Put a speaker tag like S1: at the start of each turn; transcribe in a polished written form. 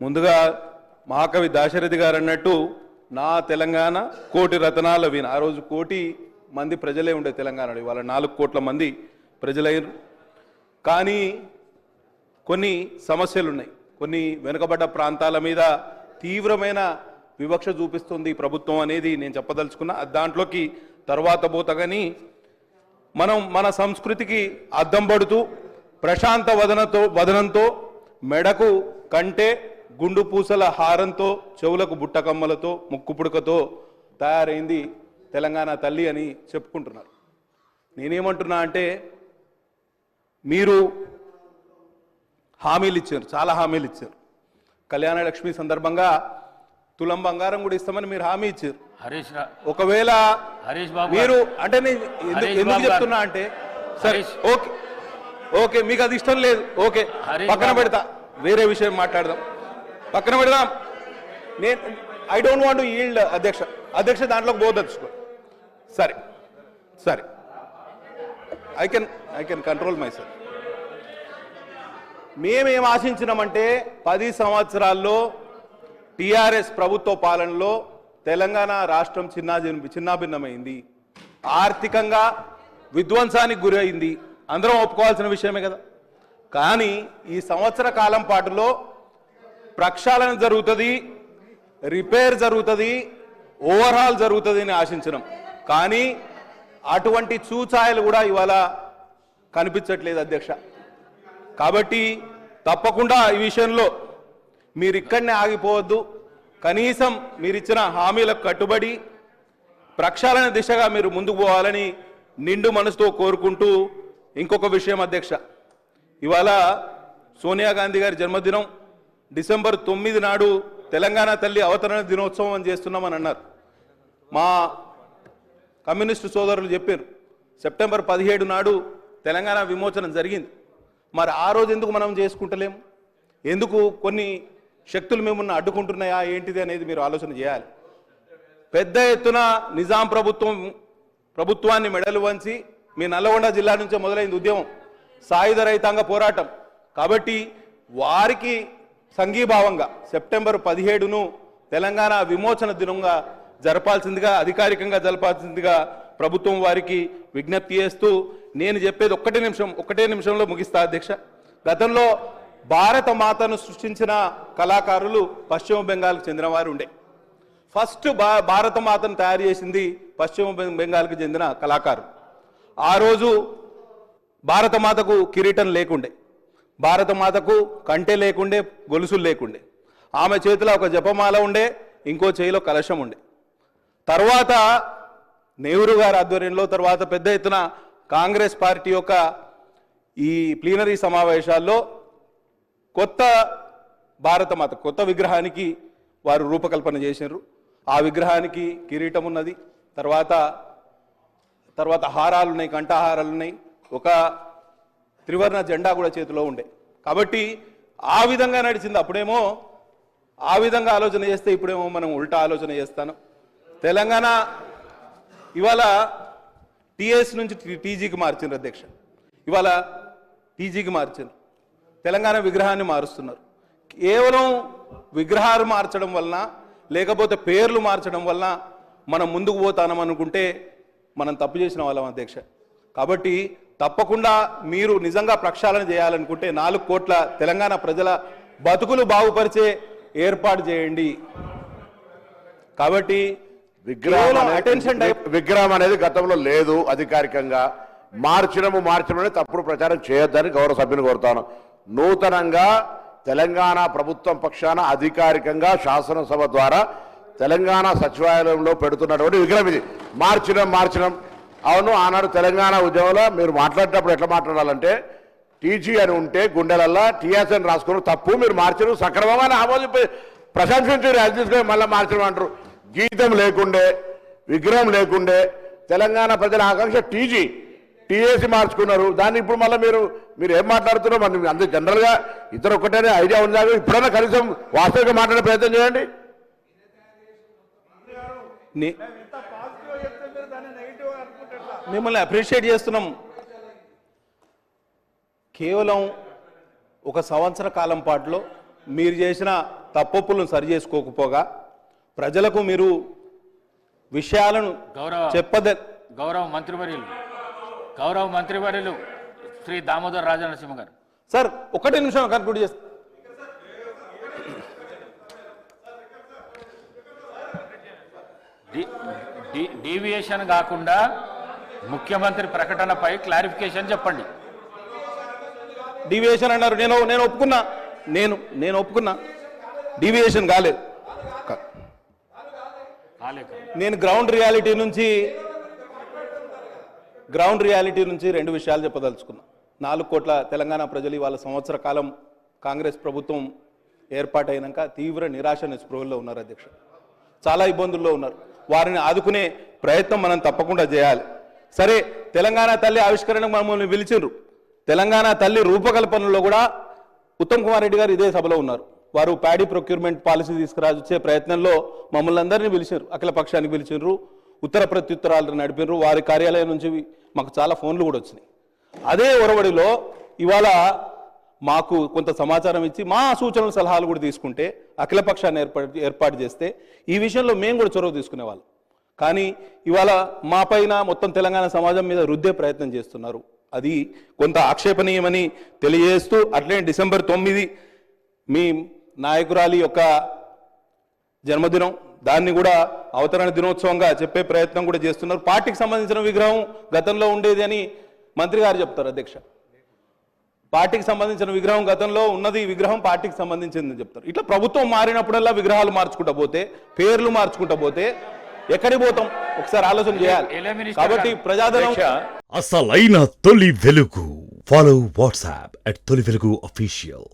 S1: ముందుగా మహాకవి దాశరథి గారు అన్నట్టు నా తెలంగాణ కోటి రతనాల వీణ. ఆ రోజు కోటి మంది ప్రజలే ఉండే తెలంగాణలో, ఇవాళ 4 కోట్ల మంది ప్రజలయ్యారు. కానీ కొన్ని సమస్యలు ఉన్నాయి. కొన్ని వెనుకబడ్డ ప్రాంతాల మీద తీవ్రమైన వివక్ష చూపిస్తుంది ప్రభుత్వం అనేది నేను చెప్పదలుచుకున్నా. దాంట్లోకి తర్వాత పోతగాని మనం మన సంస్కృతికి అద్దం పడుతూ ప్రశాంత వదనంతో మెడకు కంటే గుండు పూసల హారంతో చెవులకు బుట్టకమ్మలతో ముక్కు పుడకతో తయారైంది తెలంగాణ తల్లి అని చెప్పుకుంటున్నారు. నేనేమంటున్నా అంటే, మీరు హామీలు ఇచ్చారు, చాలా హామీలు ఇచ్చారు. కళ్యాణ లక్ష్మి సందర్భంగా తులం బంగారం కూడా ఇస్తామని మీరు హామీ ఇచ్చారు. ఒకవేళ మీరు అంటే నేను ఎందుకు చెప్తున్నా అంటే, సరే ఓకే ఓకే మీకు అది ఇష్టం లేదు, ఓకే పక్కన పెడతా, వేరే విషయం మాట్లాడదాం, పక్కన పెడదాం. నేను I don't want to yield అధ్యక్ష దాంట్లోకి పోదలుచుకో. సరే సరే I can control my self. మేమేం ఆశించినామంటే 10 సంవత్సరాల్లో టీఆర్ఎస్ ప్రభుత్వ పాలనలో తెలంగాణ రాష్ట్రం చిన్నాభిన్నమైంది, ఆర్థికంగా విధ్వంసానికి గురి అయింది, అందరం ఒప్పుకోవాల్సిన విషయమే కదా. కానీ ఈ సంవత్సర కాలం పాటులో ప్రక్షాళన జరుగుతుంది, రిపేర్ జరుగుతుంది, ఓవర్హాల్ జరుగుతుంది అని ఆశించినాం. కానీ అటువంటి చూచాయలు కూడా ఇవాళ కనిపించట్లేదు అధ్యక్ష. కాబట్టి తప్పకుండా ఈ విషయంలో మీరు ఇక్కడనే ఆగిపోవద్దు. కనీసం మీరిచ్చిన హామీలకు కట్టుబడి ప్రక్షాళన దిశగా మీరు ముందుకు పోవాలని నిండు మనసుతో కోరుకుంటూ, ఇంకొక విషయం అధ్యక్ష, ఇవాళ సోనియా గాంధీ గారి జన్మదినం డిసెంబర్ 9 నాడు తెలంగాణ తల్లి అవతరణ దినోత్సవం అని చేస్తున్నామని అన్నారు. మా కమ్యూనిస్టు సోదరులు చెప్పారు సెప్టెంబర్ 17 నాడు తెలంగాణ విమోచనం జరిగింది. మరి ఆ రోజు ఎందుకు మనం చేసుకుంటలేము? ఎందుకు కొన్ని శక్తులు మిమ్మల్ని అడ్డుకుంటున్నాయా ఏంటిది అనేది మీరు ఆలోచన చేయాలి. పెద్ద ఎత్తున నిజాం ప్రభుత్వాన్ని మెడలు వంచి మీ నల్లగొండ జిల్లా నుంచే మొదలైంది ఉద్యమం, సాయుధ రైతాంగ పోరాటం. కాబట్టి వారికి సంఘీభావంగా సెప్టెంబర్ 17ను తెలంగాణ విమోచన దినంగా జరపాల్సిందిగా, అధికారికంగా జరపాల్సిందిగా ప్రభుత్వం వారికి విజ్ఞప్తి చేస్తూ, నేను చెప్పేది ఒక్కటే నిమిషంలో ముగిస్తా అధ్యక్ష. గతంలో భారత మాతను సృష్టించిన కళాకారులు పశ్చిమ బెంగాల్కు చెందిన వారు ఉండే. ఫస్ట్ భారత మాతను తయారు చేసింది పశ్చిమ బెంగాల్కి చెందిన కళాకారు. ఆ రోజు భారత మాతకు కిరీటం లేకుండే, భారత మాతకు కంటె లేకుండే, గొలుసులు లేకుండే. ఆమె చేతిలో ఒక జపమాల ఉండే, ఇంకో చేతిలో కలశం ఉండే. తర్వాత నెహ్రూ గారి ఆధ్వర్యంలో, తర్వాత పెద్ద ఎత్తున కాంగ్రెస్ పార్టీ యొక్క ఈ ప్లీనరీ సమావేశాల్లో కొత్త భారతమాత, కొత్త విగ్రహానికి వారు రూపకల్పన చేశారు. ఆ విగ్రహానికి కిరీటం ఉన్నది, తర్వాత హారాలు ఉన్నాయి, కంఠహారాలు ఉన్నాయి, ఒక త్రివర్ణ జెండా కూడా చేతిలో ఉండే. కాబట్టి ఆ విధంగా నడిచింది. అప్పుడేమో ఆ విధంగా ఆలోచన చేస్తే ఇప్పుడేమో మనం ఉల్టా ఆలోచన చేస్తాను. తెలంగాణ ఇవాళ టీఎస్ నుంచి టీజీకి మార్చిండ్రు అధ్యక్ష. ఇవాళ టీజీకి మార్చిండ్రు, తెలంగాణ విగ్రహాన్ని మారుస్తున్నారు. కేవలం విగ్రహాలు మార్చడం వలన, లేకపోతే పేర్లు మార్చడం వలన మనం ముందుకు పోతానం అనుకుంటే మనం తప్పు చేసిన వాళ్ళం అధ్యక్ష. కాబట్టి తప్పకుండా మీరు నిజంగా ప్రక్షాళన చేయాలనుకుంటే 4 కోట్ల తెలంగాణ ప్రజల బతుకులు బాగుపరిచే ఏర్పాటు చేయండి. కాబట్టి
S2: విగ్రహం అనేది గతంలో లేదు, అధికారికంగా మార్చడం తప్పుడు ప్రచారం చేయొద్దని గౌరవ సభ్యుని కోరుతాను. నూతనంగా తెలంగాణ ప్రభుత్వం పక్షాన అధికారికంగా శాసనసభ ద్వారా తెలంగాణ సచివాలయంలో పెడుతున్నటువంటి విగ్రహం ఇది. మార్చడం అవును, ఆనాడు తెలంగాణ ఉద్యమంలో మీరు మాట్లాడేటప్పుడు ఎట్లా మాట్లాడాలంటే, టీజీ అని ఉంటే గుండెలల్లా టీఎస్ అని రాసుకుని తప్పు, మీరు మార్చరు సక్రమంగా ఆమోదింపి ప్రశంసించారు, అది తీసుకొని మళ్ళీ మార్చడం అంటారు. గీతం లేకుండే, విగ్రహం లేకుండే తెలంగాణ ప్రజల ఆకాంక్ష టీఏసీ మార్చుకున్నారు. దాన్ని ఇప్పుడు మళ్ళీ మీరు ఏం మాట్లాడుతున్నారో మరి అంతే జనరల్గా ఇద్దరు ఒక్కటనే ఐడియా ఉందా? ఇప్పుడైనా కనీసం వాస్తవిక మాట్లాడే ప్రయత్నం చేయండి.
S1: మిమ్మల్ని అప్రిషియేట్ చేస్తున్నాం. కేవలం ఒక సంవత్సర కాలం పాటులో మీరు చేసిన తప్పొప్పులను సరి చేసుకోకపోగా ప్రజలకు మీరు విషయాలను
S3: గౌరవ మంత్రివర్యులు శ్రీ దామోదర్ రాజనరసింహ గారు.
S1: సార్ ఒకటే నిమిషం కన్క్లూడ్ చేస్తా.
S3: డీవియేషన్ కాకుండా ముఖ్యమంత్రి ప్రకటనపై క్లారిఫికేషన్ చెప్పండి.
S1: డీవియేషన్ అన్నారు, నేను ఒప్పుకున్నా, నేను ఒప్పుకున్నా, డీవియేషన్ కాలేదు. నేను గ్రౌండ్ రియాలిటీ నుంచి రెండు విషయాలు చెప్పదలుచుకున్నా. 4 కోట్ల తెలంగాణ ప్రజలు ఇవాళ సంవత్సర కాలం కాంగ్రెస్ ప్రభుత్వం ఏర్పాటైనాక తీవ్ర నిరాశ నిస్పృహల్లో ఉన్నారు అధ్యక్ష. చాలా ఇబ్బందుల్లో ఉన్నారు. వారిని ఆదుకునే ప్రయత్నం మనం తప్పకుండా చేయాలి. సరే, తెలంగాణ తల్లి ఆవిష్కరణకు మమ్మల్ని పిలిచిండ్రు. తెలంగాణ తల్లి రూపకల్పనలో కూడా ఉత్తమ్ కుమార్ రెడ్డి గారు ఇదే సభలో ఉన్నారు. వారు ప్యాడీ ప్రొక్యూర్మెంట్ పాలసీ తీసుకురాచే ప్రయత్నంలో మమ్మల్ని అందరినీ పిలిచారు, అఖిల పక్షాన్ని పిలిచిండ్రు, ఉత్తర ప్రత్యుత్తరాలు నడిపినారు. వారి కార్యాలయం నుంచి మాకు చాలా ఫోన్లు కూడా వచ్చినాయి. అదే ఒరవడిలో ఇవాళ మాకు కొంత సమాచారం ఇచ్చి మా సూచనలు సలహాలు కూడా తీసుకుంటే అఖిల పక్షాన్ని ఏర్పాటు చేస్తే ఈ విషయంలో మేము కూడా చొరవ తీసుకునేవాళ్ళం. కానీ ఇవాళ మా పైన మొత్తం తెలంగాణ సమాజం మీద రుద్దే ప్రయత్నం చేస్తున్నారు. అది కొంత ఆక్షేపణీయమని తెలియజేస్తూ, అట్లే డిసెంబర్ 9 మీ నాయకురాలి యొక్క జన్మదినం, దాన్ని కూడా అవతరణ దినోత్సవంగా చెప్పే ప్రయత్నం కూడా చేస్తున్నారు. పార్టీకి సంబంధించిన విగ్రహం గతంలో ఉండేది అని మంత్రి గారు చెప్తారు అధ్యక్ష. పార్టీకి సంబంధించిన విగ్రహం గతంలో ఉన్నది, విగ్రహం పార్టీకి సంబంధించిందని చెప్తారు. ఇట్లా ప్రభుత్వం మారినప్పుడల్లా విగ్రహాలు మార్చుకుంటా పోతే, పేర్లు మార్చుకుంటా పోతే ఎక్కడికి పోతాం? ఒకసారి ఆలోచన చేయాలి. కాబట్టి ప్రజాధనం
S4: అసలైన తొలి వెలుగు. ఫాలో వాట్సాప్ @తొలి వెలుగు official.